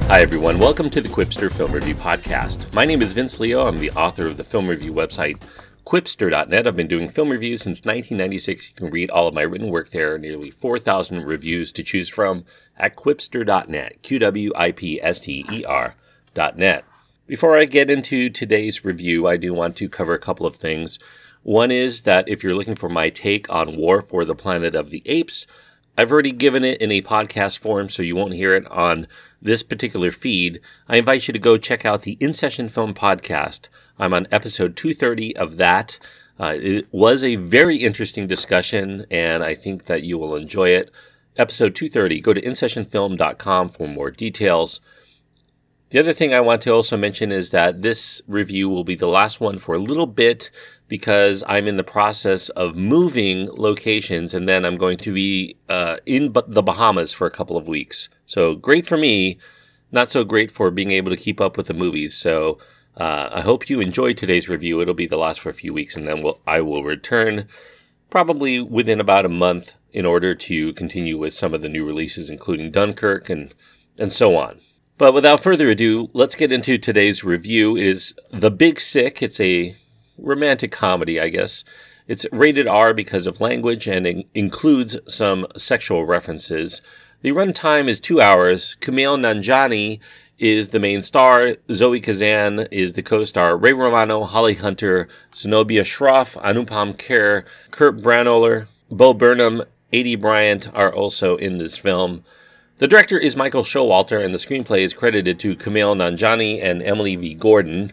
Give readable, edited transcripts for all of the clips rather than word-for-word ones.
Hi everyone, welcome to the Quipster Film Review Podcast. My name is Vince Leo, I'm the author of the film review website Quipster.net. I've been doing film reviews since 1996. You can read all of my written work there, nearly 4,000 reviews to choose from at Quipster.net, Quipster.net. Before I get into today's review, I do want to cover a couple of things. One is that if you're looking for my take on War for the Planet of the Apes, I've already given it in a podcast form, so you won't hear it on this particular feed. I invite you to go check out the In Session Film Podcast. I'm on episode 230 of that. It was a very interesting discussion, and I think that you will enjoy it. Episode 230, go to insessionfilm.com for more details. The other thing I want to also mention is that this review will be the last one for a little bit because I'm in the process of moving locations, and then I'm going to be in the Bahamas for a couple of weeks. So great for me, not so great for being able to keep up with the movies. So I hope you enjoyed today's review. It'll be the last for a few weeks, and then I will return probably within about a month in order to continue with some of the new releases, including Dunkirk and so on. But without further ado, let's get into today's review. It is The Big Sick. It's a romantic comedy, I guess. It's rated R because of language and includes some sexual references. The runtime is 2 hours. Kumail Nanjiani is the main star. Zoe Kazan is the co-star. Ray Romano, Holly Hunter, Zenobia Shroff, Anupam Kher, Kurt Braunohler, Bo Burnham, Adie Bryant are also in this film. The director is Michael Showalter, and the screenplay is credited to Kumail Nanjiani and Emily V. Gordon.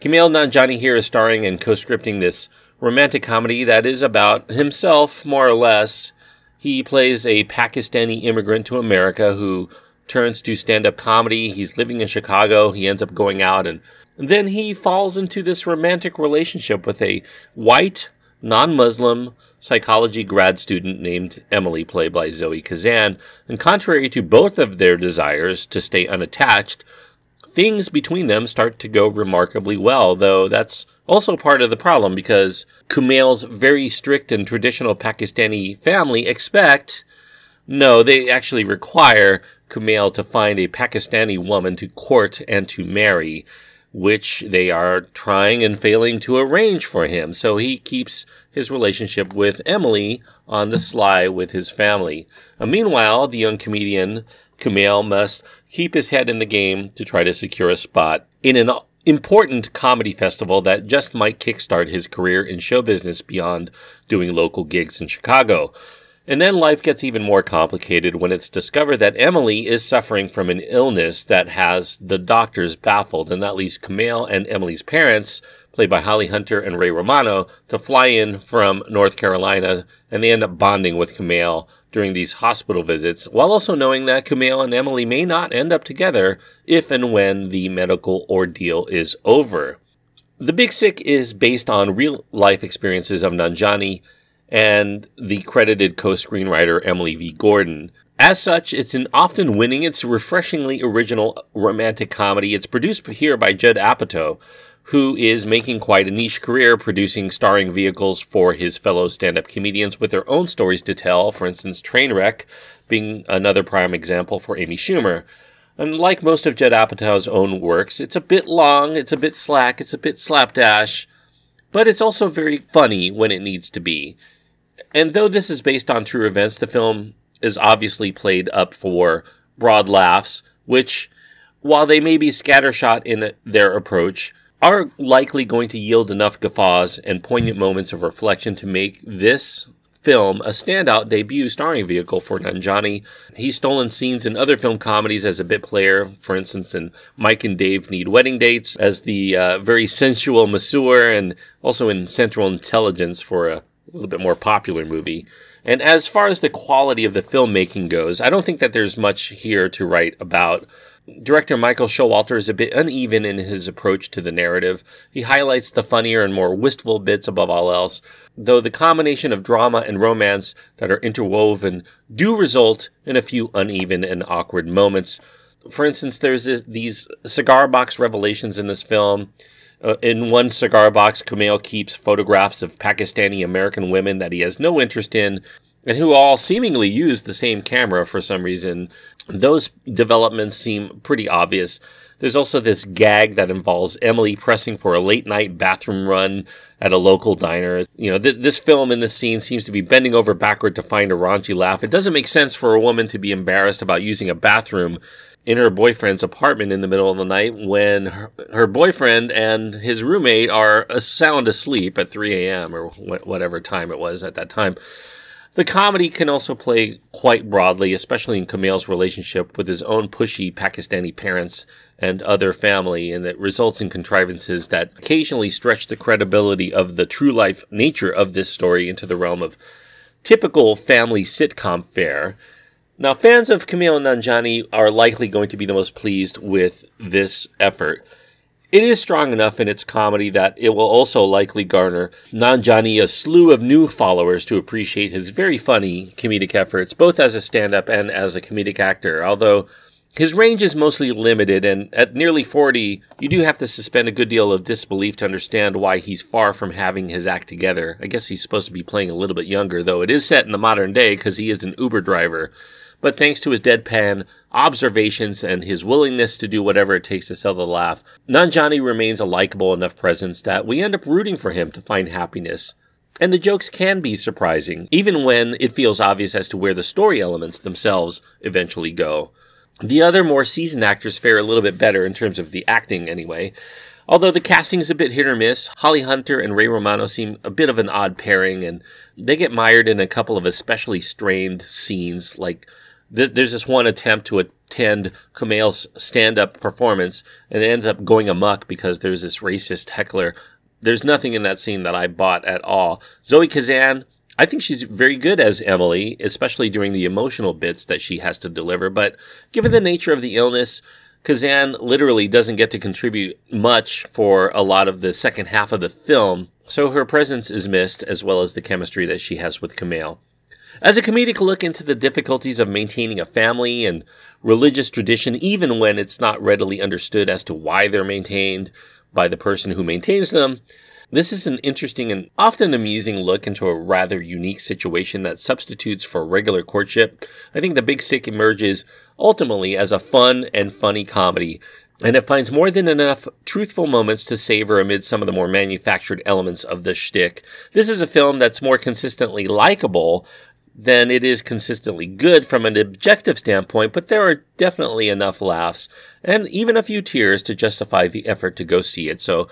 Kumail Nanjiani here is starring and co-scripting this romantic comedy that is about himself, more or less. He plays a Pakistani immigrant to America who turns to stand-up comedy. He's living in Chicago. He ends up going out, and then he falls into this romantic relationship with a white, non-Muslim psychology grad student named Emily, played by Zoe Kazan. And contrary to both of their desires to stay unattached, things between them start to go remarkably well, though that's also part of the problem because Kumail's very strict and traditional Pakistani family they actually require Kumail to find a Pakistani woman to court and to marry, which they are trying and failing to arrange for him. So he keeps his relationship with Emily on the sly with his family. Meanwhile, the young comedian Kumail must keep his head in the game to try to secure a spot in an important comedy festival that just might kickstart his career in show business beyond doing local gigs in Chicago. And then life gets even more complicated when it's discovered that Emily is suffering from an illness that has the doctors baffled, and that leaves Kumail and Emily's parents, played by Holly Hunter and Ray Romano, to fly in from North Carolina, and they end up bonding with Kumail during these hospital visits, while also knowing that Kumail and Emily may not end up together if and when the medical ordeal is over. The Big Sick is based on real-life experiences of Nanjiani and the credited co-screenwriter Emily V. Gordon. As such, it's an often winning, it's a refreshingly original romantic comedy. It's produced here by Judd Apatow, who is making quite a niche career producing starring vehicles for his fellow stand-up comedians with their own stories to tell, for instance, Trainwreck being another prime example for Amy Schumer. And like most of Judd Apatow's own works, it's a bit long, it's a bit slack, it's a bit slapdash, but it's also very funny when it needs to be. And though this is based on true events, the film is obviously played up for broad laughs, which, while they may be scattershot in their approach, are likely going to yield enough guffaws and poignant moments of reflection to make this film a standout debut starring vehicle for Nanjiani. He's stolen scenes in other film comedies as a bit player, for instance in Mike and Dave Need Wedding Dates, as the very sensual masseur, and also in Central Intelligence for a little bit more popular movie. And as far as the quality of the filmmaking goes, I don't think that there's much here to write about. Director Michael Showalter is a bit uneven in his approach to the narrative. He highlights the funnier and more wistful bits above all else, though the combination of drama and romance that are interwoven do result in a few uneven and awkward moments. For instance, there's these cigar box revelations in this film. In one cigar box, Kumail keeps photographs of Pakistani American women that he has no interest in, and who all seemingly use the same camera for some reason. Those developments seem pretty obvious. There's also this gag that involves Emily pressing for a late-night bathroom run at a local diner. You know, this film in this scene seems to be bending over backward to find a raunchy laugh. It doesn't make sense for a woman to be embarrassed about using a bathroom in her boyfriend's apartment in the middle of the night when her boyfriend and his roommate are sound asleep at 3 a.m. or whatever time it was at that time. The comedy can also play quite broadly, especially in Kumail's relationship with his own pushy Pakistani parents and other family, and it results in contrivances that occasionally stretch the credibility of the true-life nature of this story into the realm of typical family sitcom fare. Now, fans of Kumail Nanjiani are likely going to be the most pleased with this effort. It is strong enough in its comedy that it will also likely garner Nanjiani a slew of new followers to appreciate his very funny comedic efforts, both as a stand-up and as a comedic actor, although his range is mostly limited, and at nearly 40, you do have to suspend a good deal of disbelief to understand why he's far from having his act together. I guess he's supposed to be playing a little bit younger, though it is set in the modern day because he is an Uber driver. But thanks to his deadpan observations and his willingness to do whatever it takes to sell the laugh, Nanjiani remains a likable enough presence that we end up rooting for him to find happiness. And the jokes can be surprising, even when it feels obvious as to where the story elements themselves eventually go. The other more seasoned actors fare a little bit better in terms of the acting anyway. Although the casting is a bit hit or miss, Holly Hunter and Ray Romano seem a bit of an odd pairing, and they get mired in a couple of especially strained scenes, like there's this one attempt to attend Kumail's stand-up performance, and it ends up going amok because there's this racist heckler. There's nothing in that scene that I bought at all. Zoe Kazan, I think she's very good as Emily, especially during the emotional bits that she has to deliver, but given the nature of the illness, Kazan literally doesn't get to contribute much for a lot of the second half of the film, so her presence is missed, as well as the chemistry that she has with Kumail. As a comedic look into the difficulties of maintaining a family and religious tradition, even when it's not readily understood as to why they're maintained by the person who maintains them, this is an interesting and often amusing look into a rather unique situation that substitutes for regular courtship. I think The Big Sick emerges ultimately as a fun and funny comedy, and it finds more than enough truthful moments to savor amid some of the more manufactured elements of the shtick. This is a film that's more consistently likable than it is consistently good from an objective standpoint, but there are definitely enough laughs and even a few tears to justify the effort to go see it. So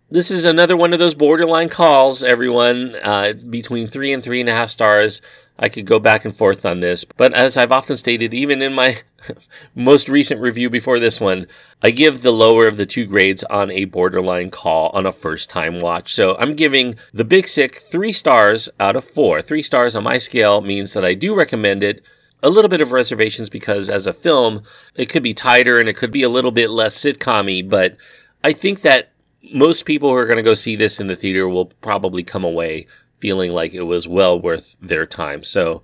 this is another one of those borderline calls, everyone, between 3 and 3.5 stars. I could go back and forth on this, but as I've often stated, even in my most recent review before this one, I give the lower of the two grades on a borderline call on a first-time watch. So I'm giving The Big Sick 3 stars out of 4. 3 stars on my scale means that I do recommend it. A little bit of reservations because as a film, it could be tighter and it could be a little bit less sitcom-y, but I think that most people who are going to go see this in the theater will probably come away feeling like it was well worth their time. So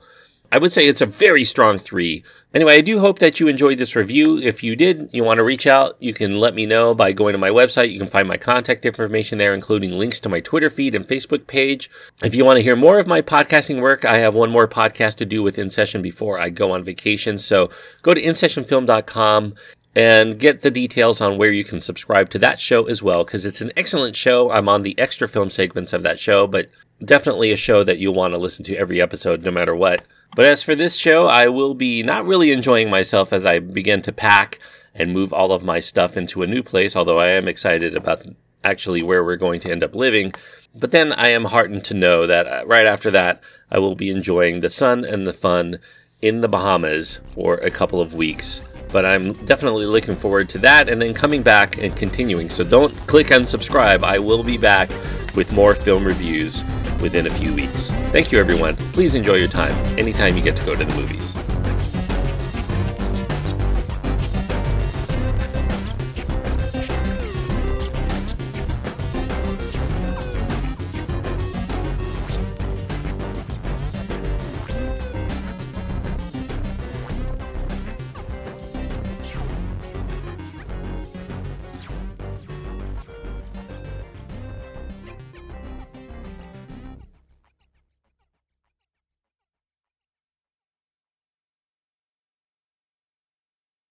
I would say it's a very strong 3. Anyway, I do hope that you enjoyed this review. If you did, you want to reach out, you can let me know by going to my website. You can find my contact information there, including links to my Twitter feed and Facebook page. If you want to hear more of my podcasting work, I have one more podcast to do with In Session before I go on vacation. So go to InSessionFilm.com and get the details on where you can subscribe to that show as well, because it's an excellent show. I'm on the extra film segments of that show, but definitely a show that you'll want to listen to every episode no matter what. But as for this show, I will be not really enjoying myself as I begin to pack and move all of my stuff into a new place, although I am excited about actually where we're going to end up living. But then I am heartened to know that right after that, I will be enjoying the sun and the fun in the Bahamas for a couple of weeks. But I'm definitely looking forward to that and then coming back and continuing. So don't click unsubscribe. I will be back with more film reviews within a few weeks. Thank you, everyone. Please enjoy your time anytime you get to go to the movies.